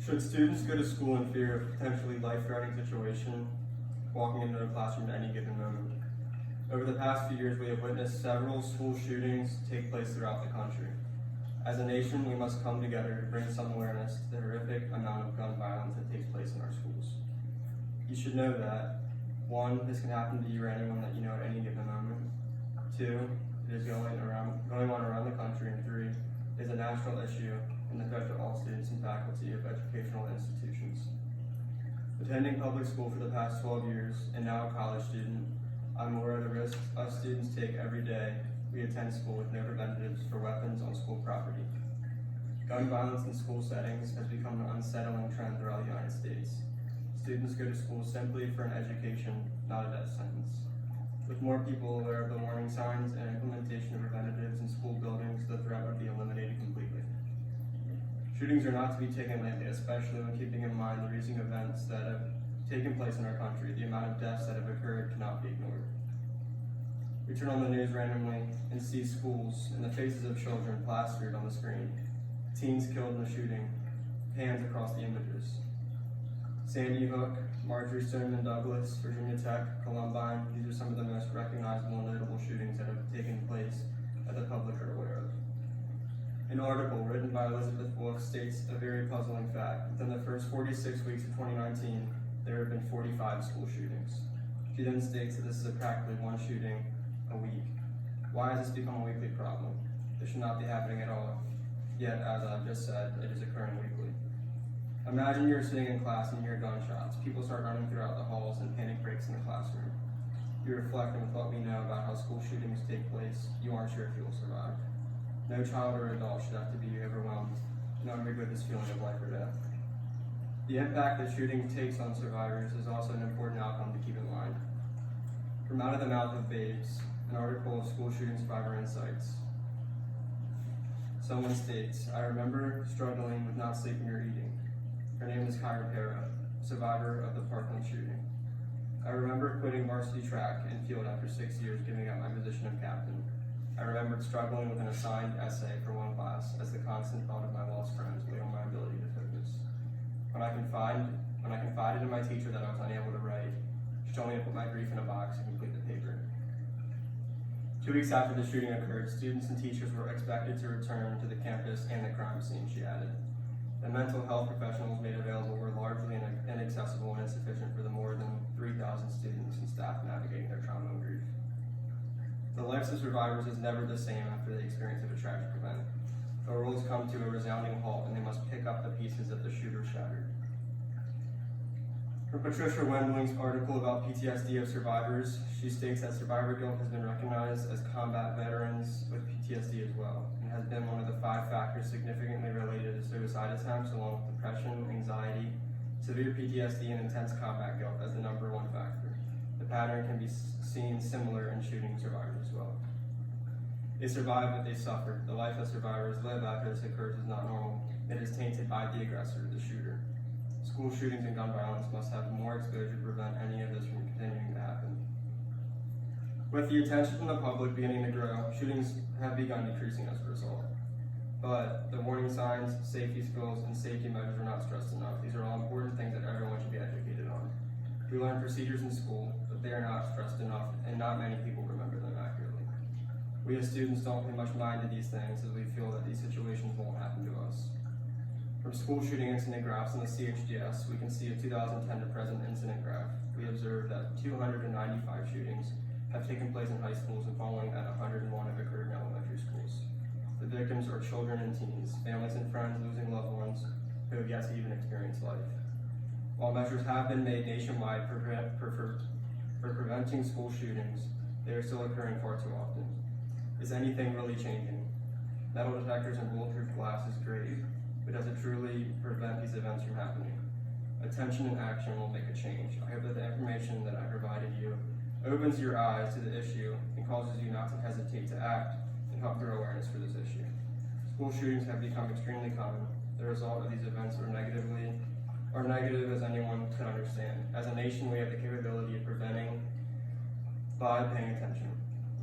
Should students go to school in fear of potentially life-threatening situation, walking into a classroom at any given moment? Over the past few years, we have witnessed several school shootings take place throughout the country. As a nation, we must come together to bring some awareness to the horrific amount of gun violence that takes place in our schools. You should know that 1, this can happen to you or anyone that you know at any given moment. 2, it is going on around the country. And 3, it is a national issue and the threat to all students and faculty of educational institutions. Attending public school for the past 12 years and now a college student, I'm aware of the risks us students take every day we attend school with no preventatives for weapons on school property. Gun violence in school settings has become an unsettling trend throughout the United States. Students go to school simply for an education, not a death sentence. With more people aware of the warning signs and implementation of preventatives in school buildings, the threat would be eliminated completely. Shootings are not to be taken lightly, especially when keeping in mind the recent events that have taken place in our country. The amount of deaths that have occurred cannot be ignored. We turn on the news randomly and see schools and the faces of children plastered on the screen, teens killed in a shooting, hands across the images. Sandy Hook, Marjorie Stoneman Douglas, Virginia Tech, Columbine, these are some of the most recognizable and notable shootings that have taken place that the public are aware of. An article written by Elizabeth Wolf states a very puzzling fact. Within the first 46 weeks of 2019, there have been 45 school shootings. She then states that this is practically one shooting a week. Why has this become a weekly problem? This should not be happening at all. Yet, as I've just said, it is occurring weekly. Imagine you're sitting in class and you hear gunshots. People start running throughout the halls and panic breaks in the classroom. You reflect on what we know about how school shootings take place. You aren't sure if you will survive. No child or adult should have to be overwhelmed and undergo this feeling of life or death. The impact that shooting takes on survivors is also an important outcome to keep in mind. From Out of the Mouth of Babes, an article of school shooting survivor insights. Someone states, I remember struggling with not sleeping or eating. Her name is Kyra Para, survivor of the Parkland shooting. I remember quitting varsity track and field after 6 years, giving up my position of captain. I remembered struggling with an assigned essay for one class as the constant thought of my lost friends weighed on my ability to focus. When I confided in my teacher that I was unable to write, she told me to put my grief in a box and complete the paper. 2 weeks after the shooting occurred, students and teachers were expected to return to the campus and the crime scene, she added. The mental health professionals made available were largely inaccessible and insufficient for the more than 3,000 students and staff navigating their trauma and grief. The lives of survivors is never the same after the experience of a tragic event. The worlds come to a resounding halt and they must pick up the pieces that the shooter shattered. From Patricia Wendling's article about PTSD of survivors, she states that survivor guilt has been recognized as combat veterans with PTSD as well, and has been one of the 5 factors significantly related to suicide attempts, along with depression, anxiety, severe PTSD, and intense combat guilt as the #1 factor. The pattern can be seen similar in shooting survivors as well. They survive, but they suffer. The life that survivors live after this occurs is not normal. It is tainted by the aggressor, the shooter. School shootings and gun violence must have more exposure to prevent any of this from continuing to happen. With the attention from the public beginning to grow, shootings have begun decreasing as a result. But the warning signs, safety skills, and safety measures are not stressed enough. These are all important things that everyone should be educated on. We learn procedures in school, but they are not stressed enough, and not many people remember them accurately. We as students don't pay much mind to these things as we feel that these situations won't happen to us. From school shooting incident graphs in the CHDS, we can see a 2010 to present incident graph. We observe that 295 shootings have taken place in high schools and following that 101 have occurred in elementary schools. The victims are children and teens, families and friends losing loved ones who have yet to even experience life. While measures have been made nationwide for preventing school shootings, they are still occurring far too often. Is anything really changing? Metal detectors and bulletproof glass is great, but does it truly prevent these events from happening? Attention and action will make a change. I hope that the information that I provided you opens your eyes to the issue and causes you not to hesitate to act and help grow awareness for this issue. School shootings have become extremely common. The result of these events are negative as anyone can understand. As a nation, we have the capability of preventing by paying attention.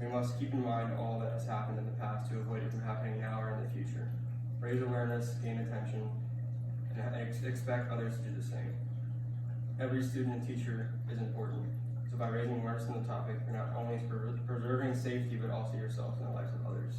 We must keep in mind all that has happened in the past to avoid it from happening now or in the future. Raise awareness, gain attention, and expect others to do the same. Every student and teacher is important. So by raising awareness on the topic, you're not only preserving safety, but also yourself and the lives of others.